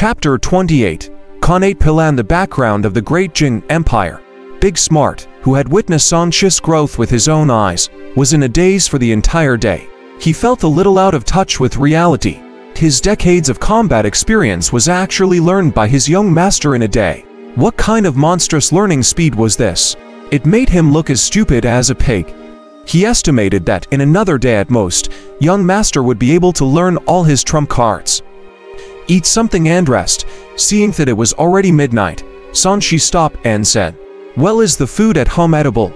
Chapter 28. Connate Pill and the background of the Great Jing Empire. Big Smart, who had witnessed San Shi's growth with his own eyes, was in a daze for the entire day. He felt a little out of touch with reality. His decades of combat experience was actually learned by his young master in a day. What kind of monstrous learning speed was this? It made him look as stupid as a pig. He estimated that in another day at most, young master would be able to learn all his trump cards. Eat something and rest. Seeing that it was already midnight, San Shi stopped and said, "Well, is the food at home edible?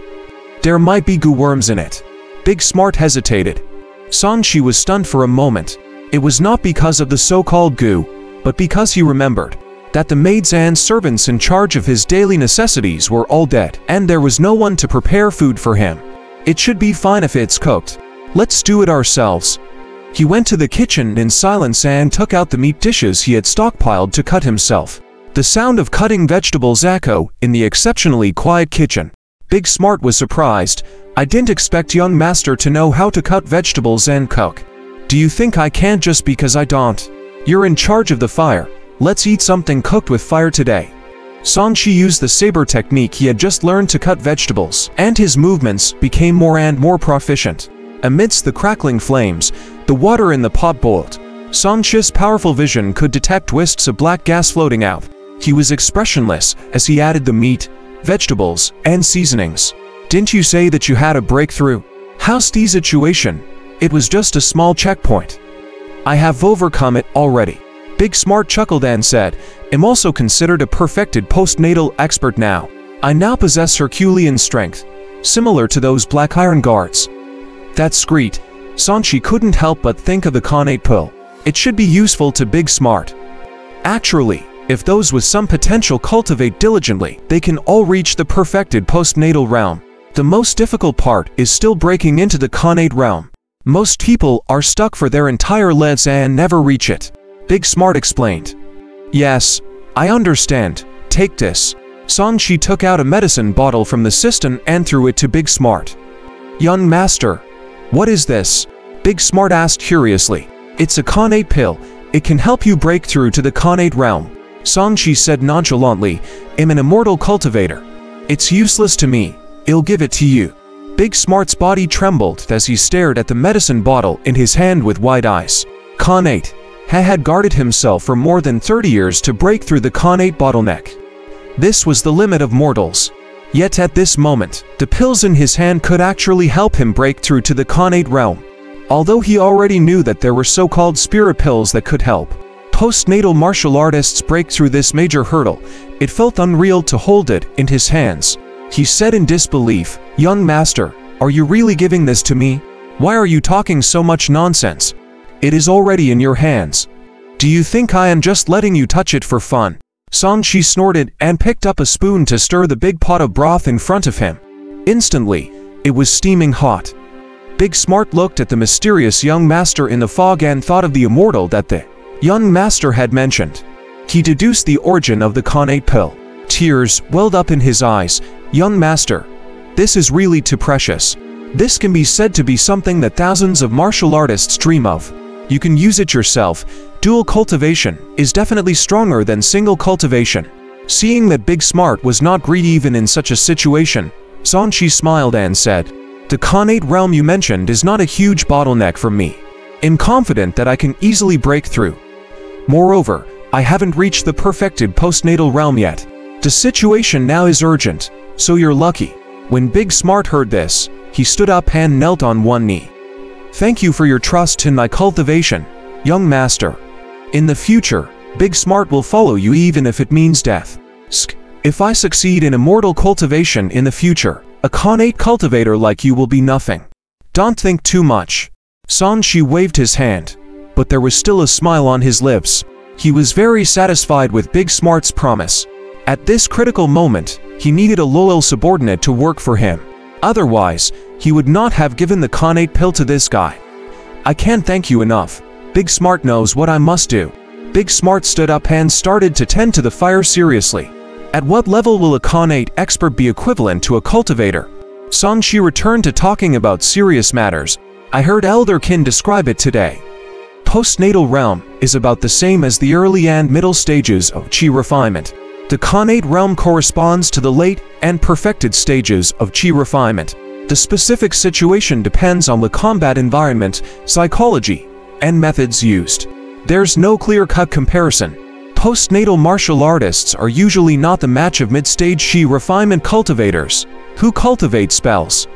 There might be goo worms in it." Big Smart hesitated. San Shi was stunned for a moment. It was not because of the so-called goo, but because he remembered that the maids and servants in charge of his daily necessities were all dead, and there was no one to prepare food for him. It should be fine if it's cooked. Let's do it ourselves. He went to the kitchen in silence and took out the meat dishes he had stockpiled to cut himself. The sound of cutting vegetables echoed in the exceptionally quiet kitchen. Big Smart was surprised. "I didn't expect young master to know how to cut vegetables and cook. Do you think I can't just because I don't? You're in charge of the fire. Let's eat something cooked with fire today." San Shi used the saber technique he had just learned to cut vegetables, and his movements became more and more proficient. Amidst the crackling flames, the water in the pot boiled. San Shi's powerful vision could detect wisps of black gas floating out. He was expressionless as he added the meat, vegetables, and seasonings. "Didn't you say that you had a breakthrough? How's the situation?" "It was just a small checkpoint. I have overcome it already." Big Smart chuckled and said, "I'm also considered a perfected postnatal expert now. I now possess Herculean strength, similar to those black iron guards." That's great. San Shi couldn't help but think of the Connate pill. It should be useful to Big Smart. Actually, if those with some potential cultivate diligently, they can all reach the perfected postnatal realm. The most difficult part is still breaking into the Connate realm. Most people are stuck for their entire lives and never reach it. Big Smart explained. "Yes, I understand. Take this." San Shi took out a medicine bottle from the cistern and threw it to Big Smart. "Young master, what is this?" Big Smart asked curiously. "It's a Connate pill. It can help you break through to the Connate realm." San Shi said nonchalantly, "I'm an immortal cultivator. It's useless to me. I'll give it to you." Big Smart's body trembled as he stared at the medicine bottle in his hand with wide eyes. Connate had guarded himself for more than 30 years to break through the Connate bottleneck. This was the limit of mortals. Yet at this moment, the pills in his hand could actually help him break through to the Connate realm. Although he already knew that there were so-called spirit pills that could help postnatal martial artists break through this major hurdle, it felt unreal to hold it in his hands. He said in disbelief, "Young master, are you really giving this to me? Why are you talking so much nonsense? It is already in your hands. Do you think I am just letting you touch it for fun?" San Shi snorted and picked up a spoon to stir the big pot of broth in front of him. Instantly, it was steaming hot. Big Smart looked at the mysterious young master in the fog and thought of the immortal that the young master had mentioned. He deduced the origin of the Connate pill. Tears welled up in his eyes. "Young master, this is really too precious. This can be said to be something that thousands of martial artists dream of. You can use it yourself. Dual cultivation is definitely stronger than single cultivation." Seeing that Big Smart was not greedy even in such a situation, San Shi smiled and said, "The Connate realm you mentioned is not a huge bottleneck for me. I'm confident that I can easily break through. Moreover, I haven't reached the perfected postnatal realm yet. The situation now is urgent, so you're lucky." When Big Smart heard this, he stood up and knelt on one knee. "Thank you for your trust in my cultivation, young master. In the future, Big Smart will follow you even if it means death. If I succeed in immortal cultivation in the future, a Connate cultivator like you will be nothing. Don't think too much." San Shi waved his hand, but there was still a smile on his lips. He was very satisfied with Big Smart's promise. At this critical moment, he needed a loyal subordinate to work for him. Otherwise, he would not have given the Connate pill to this guy. "I can't thank you enough. Big Smart knows what I must do." Big Smart stood up and started to tend to the fire seriously. At what level will a Connate expert be equivalent to a cultivator? San Shi returned to talking about serious matters. "I heard Elder Kin describe it today. postnatal realm is about the same as the early and middle stages of Qi refinement. The Connate realm corresponds to the late and perfected stages of Qi refinement. The specific situation depends on the combat environment, psychology, and methods used. There's no clear-cut comparison. Postnatal martial artists are usually not the match of mid-stage Qi refinement cultivators, who cultivate spells.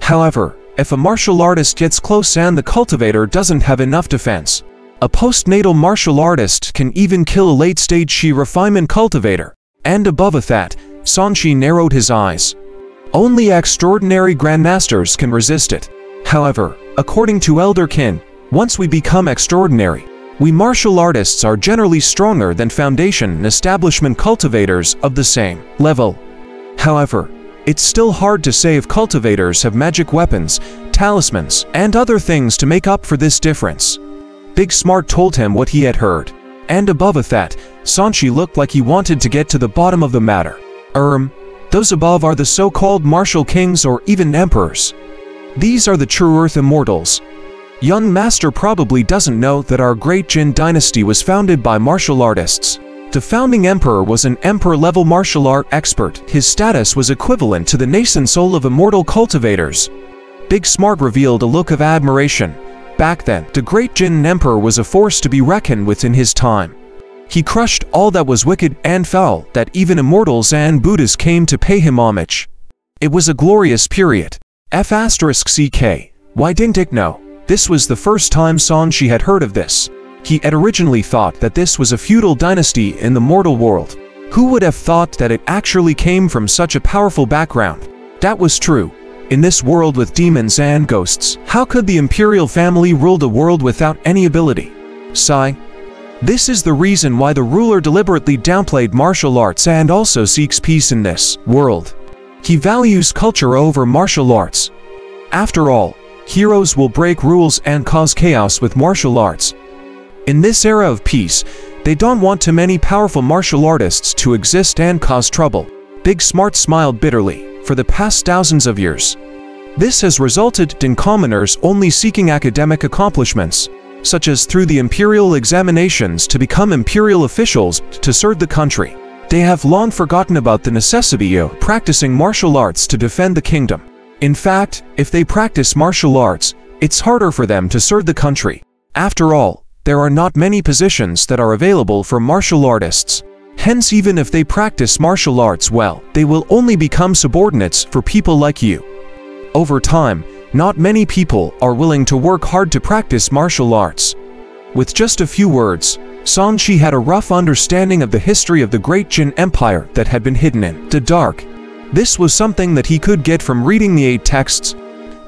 However, if a martial artist gets close and the cultivator doesn't have enough defense, a postnatal martial artist can even kill a late-stage Qi refinement cultivator. And above that, Sanchi narrowed his eyes. Only extraordinary grandmasters can resist it. However, according to Elder Qin, once we become extraordinary, we martial artists are generally stronger than foundation and establishment cultivators of the same level. However, it's still hard to say if cultivators have magic weapons, talismans, and other things to make up for this difference. Big Smart told him what he had heard. And above that, Sanchi looked like he wanted to get to the bottom of the matter. Those above are the so-called martial kings or even emperors. These are the true earth immortals. Young master probably doesn't know that our great Jin dynasty was founded by martial artists. The founding emperor was an emperor-level martial art expert. His status was equivalent to the nascent soul of immortal cultivators. Big Smart revealed a look of admiration. Back then, the great Jin emperor was a force to be reckoned with in his time. He crushed all that was wicked and foul, that even immortals and Buddhas came to pay him homage. It was a glorious period. F***CK. Why didn't I know? This was the first time Sanchi had heard of this. He had originally thought that this was a feudal dynasty in the mortal world. Who would have thought that it actually came from such a powerful background? That was true. In this world with demons and ghosts, how could the imperial family rule the world without any ability? Sigh. This is the reason why the ruler deliberately downplayed martial arts and also seeks peace in this world. He values culture over martial arts. After all, heroes will break rules and cause chaos with martial arts. In this era of peace, they don't want too many powerful martial artists to exist and cause trouble. Big Smart smiled bitterly. For the past thousands of years, this has resulted in commoners only seeking academic accomplishments, such as through the imperial examinations to become imperial officials to serve the country. They have long forgotten about the necessity of practicing martial arts to defend the kingdom. In fact, if they practice martial arts, it's harder for them to serve the country. After all, there are not many positions that are available for martial artists. Hence, even if they practice martial arts well, they will only become subordinates for people like you. Over time, not many people are willing to work hard to practice martial arts. With just a few words, Sanchi had a rough understanding of the history of the Great Jin Empire that had been hidden in the dark. This was something that he could get from reading the 8 texts.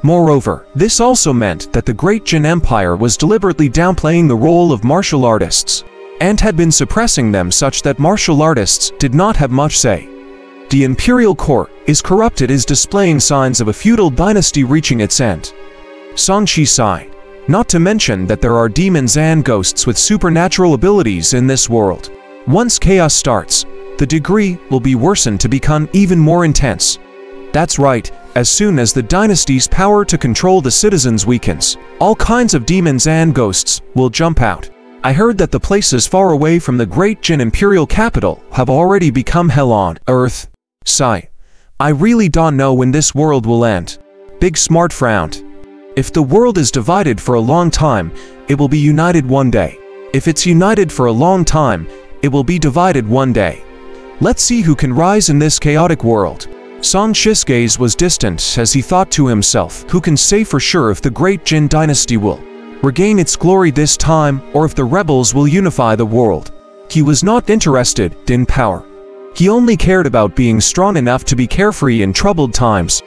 Moreover, this also meant that the Great Jin Empire was deliberately downplaying the role of martial artists, and had been suppressing them such that martial artists did not have much say. The imperial court is corrupted, is displaying signs of a feudal dynasty reaching its end. Sanchi sighed. Not to mention that there are demons and ghosts with supernatural abilities in this world. Once chaos starts, the degree will be worsened to become even more intense. That's right, as soon as the dynasty's power to control the citizens weakens, all kinds of demons and ghosts will jump out. I heard that the places far away from the Great Jin Imperial capital have already become hell on earth. Sigh. I really don't know when this world will end. Big Smart frowned. If the world is divided for a long time, it will be united one day. If it's united for a long time, it will be divided one day. Let's see who can rise in this chaotic world. Sanchi's gaze was distant as he thought to himself, who can say for sure if the Great Jin dynasty will regain its glory this time, or if the rebels will unify the world. He was not interested in power. He only cared about being strong enough to be carefree in troubled times.